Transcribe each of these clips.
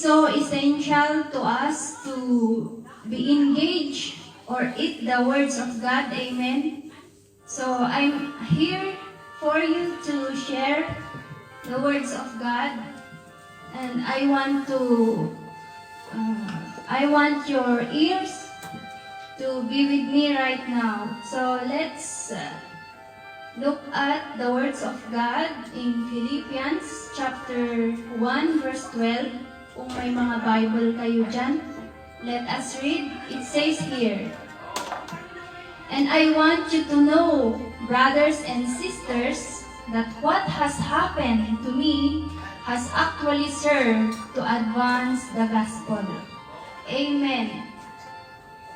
so essential to us to be engaged or eat the words of God. Amen. So I'm here for you to share the words of God, and I want your ears to be with me right now. So let's look at the words of God in Philippians chapter 1 verse 12. Kung may mga Bible kayo dyan, let us read. It says here, "And I want you to know, brothers and sisters, that what has happened to me has actually served to advance the gospel." Amen.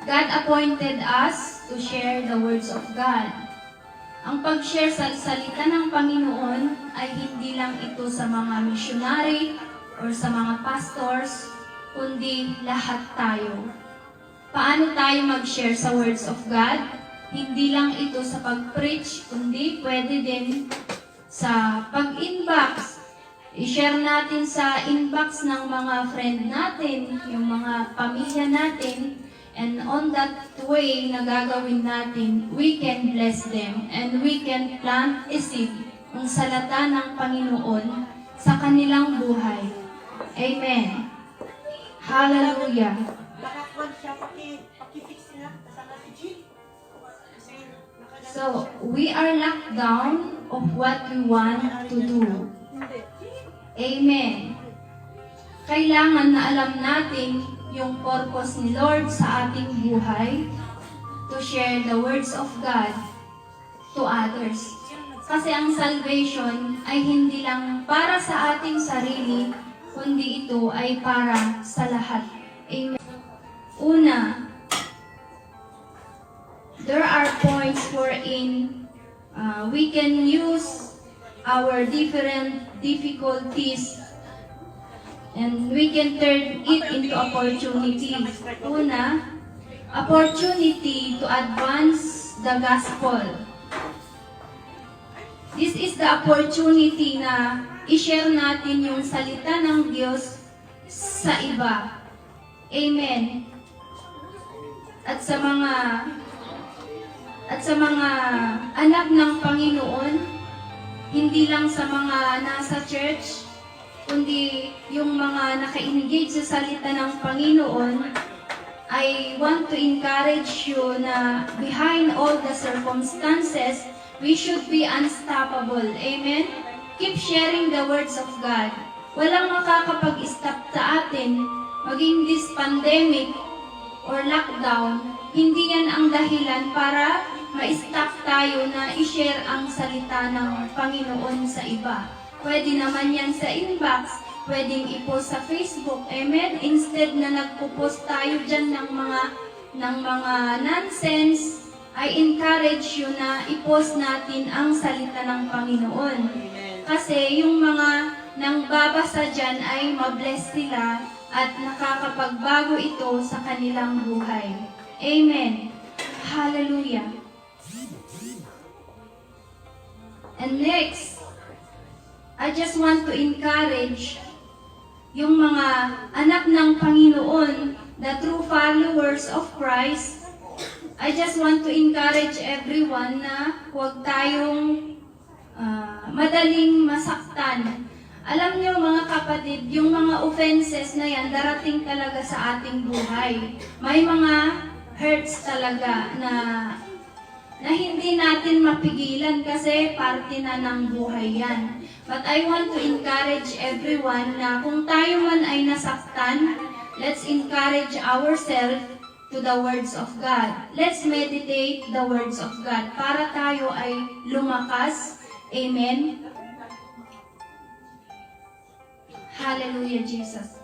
God appointed us to share the words of God. Ang pag-share sa salita ng Panginoon ay hindi lang ito sa mga missionary or sa mga pastors, kundi lahat tayo. Paano tayo mag-share sa words of God? Hindi lang ito sa pag-preach, kundi pwede din sa pag-inbox. I-share natin sa inbox ng mga friend natin, yung mga pamilya natin, and on that way na gagawin natin, we can bless them and we can plant a seed ng salata ng Panginoon sa kanilang buhay. Amen. Hallelujah. So, we are locked down of what we want to do. Amen. Kailangan na alam natin yung purpose ni Lord sa ating buhay, to share the words of God to others. Kasi ang salvation ay hindi lang para sa ating sarili, kundi ito ay para sa lahat. Amen. Una, there are points wherein we can use our different difficulties and we can turn it into opportunities. Una, opportunity to advance the gospel. This is the opportunity na i-share natin yung salita ng Diyos sa iba. Amen. At sa mga anak ng Panginoon, hindi lang sa mga nasa church, kundi yung mga naka-engage sa salita ng Panginoon, I want to encourage you na behind all the circumstances, we should be unstoppable. Amen? Keep sharing the words of God. Walang makakapag-stop sa atin, maging this pandemic or lockdown, hindi yan ang dahilan para ma-stop tayo na i-share ang salita ng Panginoon sa iba. Pwede naman yan sa inbox, pwedeng i-post sa Facebook. Amen? Instead na nagpo-post tayo dyan ng mga nonsense, I encourage you na i-post natin ang salita ng Panginoon. Kasi yung mga nang babasa dyan ay mabless sila at nakakapagbago ito sa kanilang buhay. Amen. Hallelujah. And next, I just want to encourage yung mga anak ng Panginoon, the true followers of Christ. I just want to encourage everyone na huwag tayong madaling masaktan. Alam niyo mga kapatid, yung mga offenses na yan, darating talaga sa ating buhay. May mga hurts talaga na hindi natin mapigilan kasi parte na ng buhay yan. But I want to encourage everyone na kung tayo man ay nasaktan, let's encourage ourselves to the words of God. Let's meditate the words of God para tayo ay lumakas. Amen? Hallelujah, Jesus.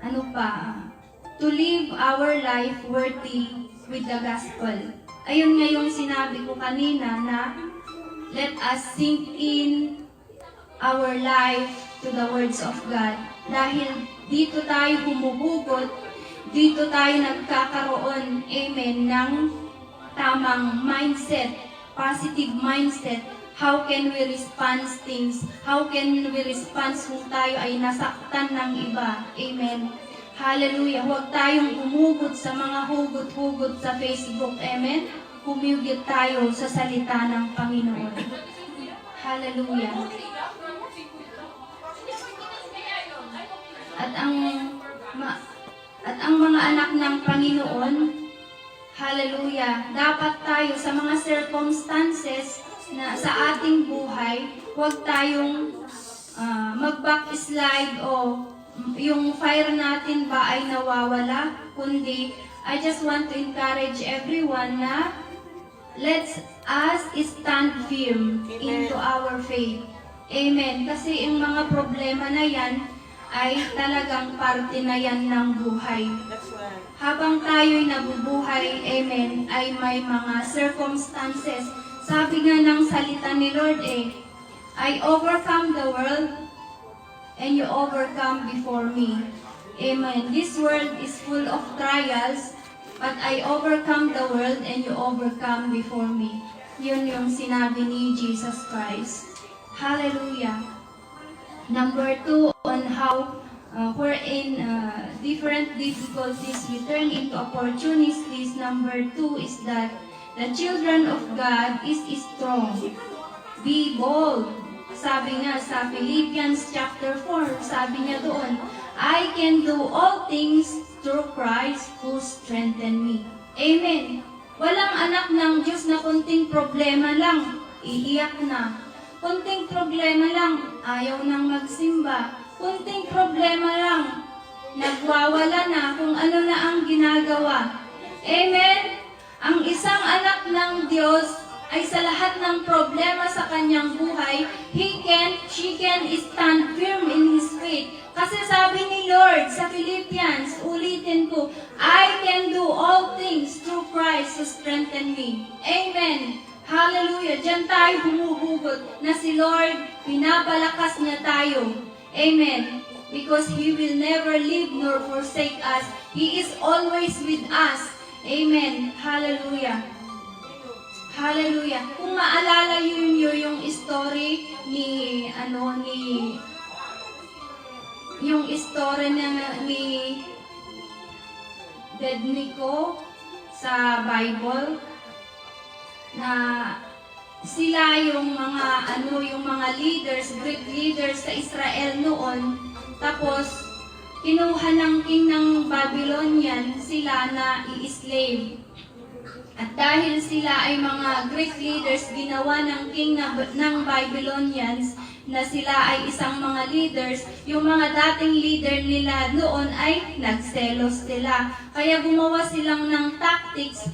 Ano pa? To live our life worthy with the gospel. Ayun nga yung sinabi ko kanina na let us sink in our life to the words of God. Dahil dito tayo humuhugot, dito tayo nagkakaroon, amen, ng tamang mindset, positive mindset how can we respond things? How can we respond kung tayo ay nasaktan ng iba? Amen. Hallelujah. Huwag tayong humugod sa mga hugot-hugot sa Facebook. Amen. Humugod tayo sa salita ng Panginoon. Hallelujah. At ang mga anak ng Panginoon, hallelujah, dapat tayo sa mga circumstances na sa ating buhay, huwag tayong mag-backslide o yung fire natin ba ay nawawala, kundi I just want to encourage everyone na let's us stand firm into our faith. Amen. Kasi yung mga problema na yan ay talagang parte na yan ng buhay. Habang tayo'y nabubuhay, amen, ay may mga circumstances. Sabi nga ng salita ni Lord I overcome the world and you overcome before me. Amen. This world is full of trials, but I overcome the world and you overcome before me. Yun yung sinabi ni Jesus Christ. Hallelujah. Number 2, on how wherein different difficulties we turn into opportunities. Number 2 is that the children of God is strong. Be bold. Sabi nga sa Philippians chapter 4, sabi niya doon, I can do all things through Christ who strengthened me. Amen. Walang anak ng Diyos na kunting problema lang, iiyak na. Kunting problema lang, ayaw nang magsimba. Kunting problema lang, nagwawala na kung ano na ang ginagawa. Amen? Ang isang anak ng Diyos ay sa lahat ng problema sa kanyang buhay, she can stand firm in His faith. Kasi sabi ni Lord sa Philippians, ulitin ko, I can do all things through Christ who strengthened me. Amen. Hallelujah. Diyan tayo humuhugot na si Lord, pinapalakas niya tayo. Amen. Because He will never leave nor forsake us. He is always with us. Amen. Hallelujah. Hallelujah. Kung maalala niyo yung story yung story ni Abednego sa Bible, na sila yung mga leaders, great leaders sa Israel noon, tapos kinuha ng king ng Babylonian sila na i-slave. At dahil sila ay mga great leaders, ginawa ng king ng Babylonians na sila ay isang mga leaders, yung mga dating leader nila noon ay nagselos sila. Kaya gumawa silang ng tactics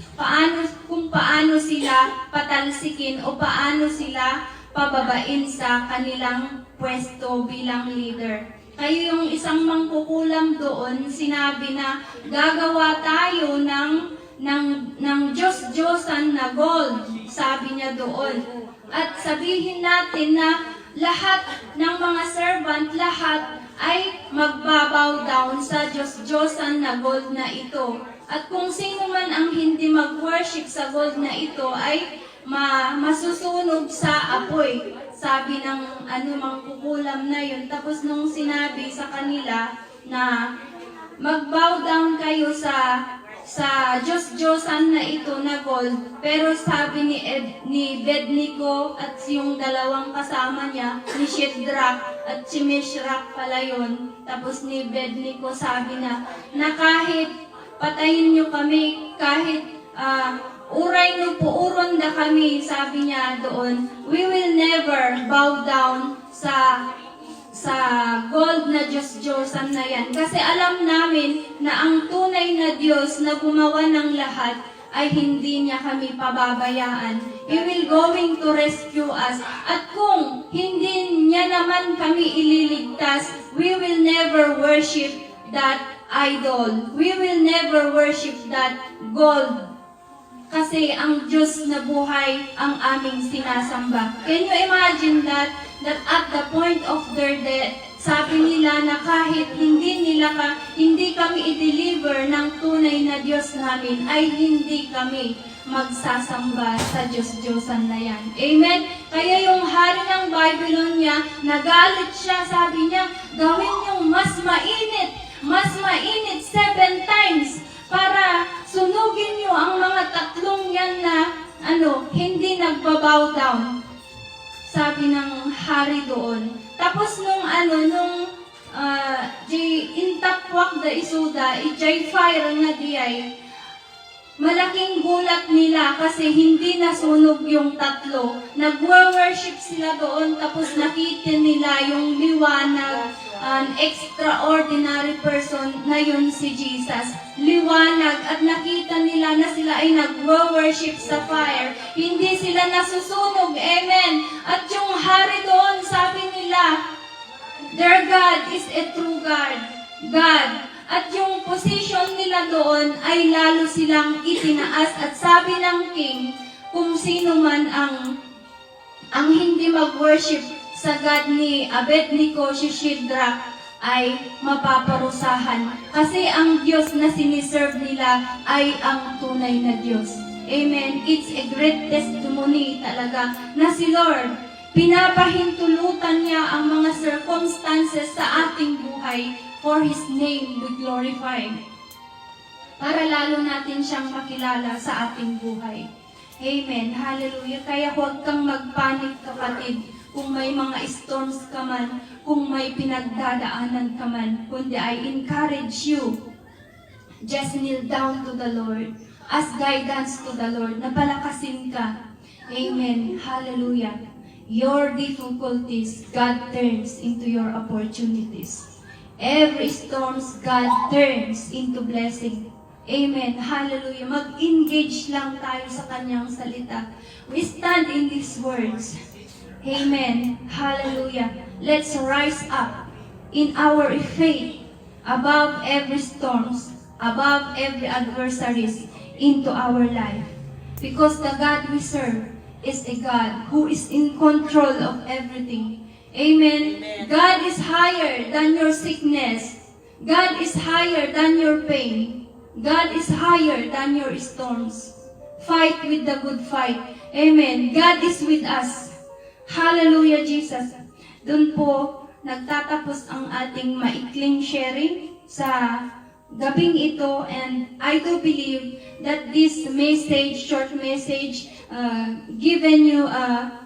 kung paano sila patalsikin o paano sila pababain sa kanilang pwesto bilang leader. Kaya yung isang mangkukulam doon, sinabi na gagawa tayo ng Diyos-Diyosan na gold, sabi niya doon. At sabihin natin na lahat ng mga servant, lahat ay magbabow down sa Diyos-Diyosan na gold na ito. At kung sino man ang hindi mag-worship sa gold na ito ay masusunog sa apoy. Sabi ng mangkukulam na yun. Tapos nung sinabi sa kanila na mag-bow down kayo sa Diyos-Diyosan na ito na gold, pero sabi ni Abednego at yung dalawang kasama niya, ni Shadrach at si Meshach pala yun, tapos ni Abednego sabi na kahit patayin niyo kami, kahit uray niyo po, uronda kami, sabi niya doon, we will never bow down sa gold na Diyos-Diyosan na yan. Kasi alam namin na ang tunay na Diyos na gumawa ng lahat ay hindi niya kami pababayaan. He will going to rescue us. At kung hindi niya naman kami ililigtas, we will never worship that idol. We will never worship that gold. Kasi ang Diyos na buhay ang aming sinasamba. Can you imagine that at the point of their death, sabi nila na kahit hindi kami i-deliver ng tunay na Diyos namin, ay hindi kami magsasamba sa Diyos-Diyosan na yan. Amen? Kaya yung hari ng Babylonia, nagalit siya, sabi niya, gawin yung mas mainit 7 times para sunugin niyo ang mga tatlong yan na hindi nagbabow down. Sabi ng hari doon. Tapos nung intapwak da isuda, ijay fire na diyay, malaking gulat nila kasi hindi nasunog yung tatlo. Nag-worship sila doon tapos nakita nila yung liwanag, an extraordinary person na yun si Jesus. Liwanag at nakita nila na sila ay nag-worship sa fire. Hindi sila nasusunog. Amen. At yung hari doon, sabi nila, their God is a true God. At yung position nila doon ay lalo silang itinaas. At sabi ng king, kung sino man ang hindi mag-worship sa God ni Abednego, Shishidrak, ay mapaparusahan. Kasi ang Diyos na siniserve nila ay ang tunay na Diyos. Amen. It's a great testimony talaga na si Lord, pinapahintulutan niya ang mga circumstances sa ating buhay for His name be glorified. Para lalo natin siyang makilala sa ating buhay. Amen. Hallelujah. Kaya huwag kang magpanik, kapatid, kung may mga storms ka man, kung may pinagdadaanan ka man, kundi I encourage you, just kneel down to the Lord, ask guidance to the Lord, na palakasin ka. Amen. Hallelujah. Your difficulties, God turns into your opportunities. Every storms, God turns into blessing. Amen. Hallelujah. Mag-engage lang tayo sa Kanyang salita. We stand in these words. Amen. Hallelujah. Let's rise up in our faith above every storms, above every adversaries into our life. Because the God we serve is a God who is in control of everything. Amen. God is higher than your sickness. God is higher than your pain. God is higher than your storms. Fight with the good fight. Amen. God is with us. Hallelujah, Jesus. Doon po nagtatapos ang ating maikling sharing sa gabing ito, and I do believe that this message, short message, given you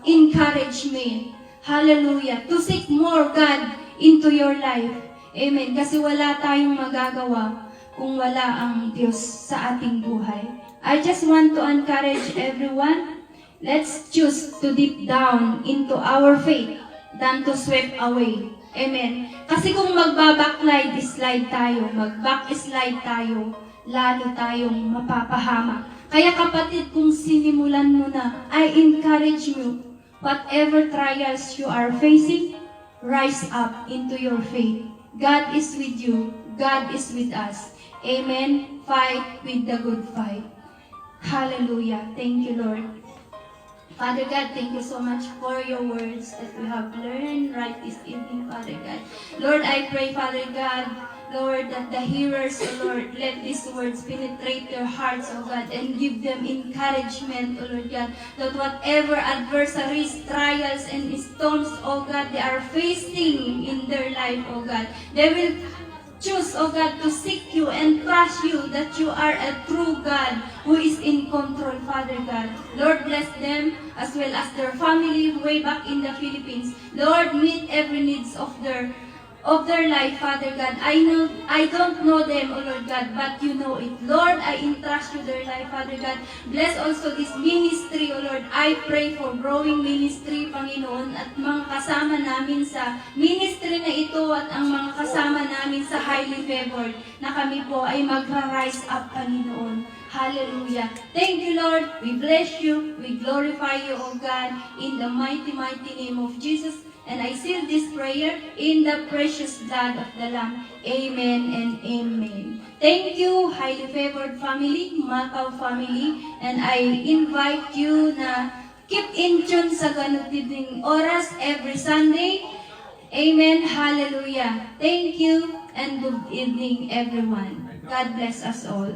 encouragement. Hallelujah. To seek more God into your life. Amen. Kasi wala tayong magagawa kung wala ang Diyos sa ating buhay. I just want to encourage everyone, let's choose to deep down into our faith than to sweep away. Amen. Kasi kung magbabackslide tayo, mag-backslide tayo, lalo tayong mapapahamak. Kaya kapatid, kung sinimulan mo na, I encourage you, whatever trials you are facing, rise up into your faith. God is with you. God is with us. Amen. Fight with the good fight. Hallelujah. Thank you, Lord. Father God, thank you so much for your words that we have learned right this evening, Father God. Lord, I pray, Father God, Lord, that the hearers, oh Lord, let these words penetrate their hearts, oh God, and give them encouragement, oh Lord God, that whatever adversaries, trials, and storms, oh God, they are facing in their life, oh God, they will choose, oh God, to seek you and trust you that you are a true God who is in control, Father God. Lord, bless them as well as their family way back in the Philippines. Lord, meet every needs of their life, Father God. I don't know them, oh Lord God, but you know it. Lord, I entrust you their life, Father God. Bless also this ministry, oh Lord. I pray for growing ministry, Panginoon, at mga kasama namin sa ministry na ito at ang mga kasama namin sa highly favored, na kami po ay magra-rise up, Panginoon. Hallelujah. Thank you, Lord. We bless you. We glorify you, O God, in the mighty, mighty name of Jesus. And I seal this prayer in the precious blood of the Lamb. Amen and amen. Thank you, highly favored family, Macau family. And I invite you na keep in tune sa ganitong oras every Sunday. Amen. Hallelujah. Thank you and good evening, everyone. God bless us all.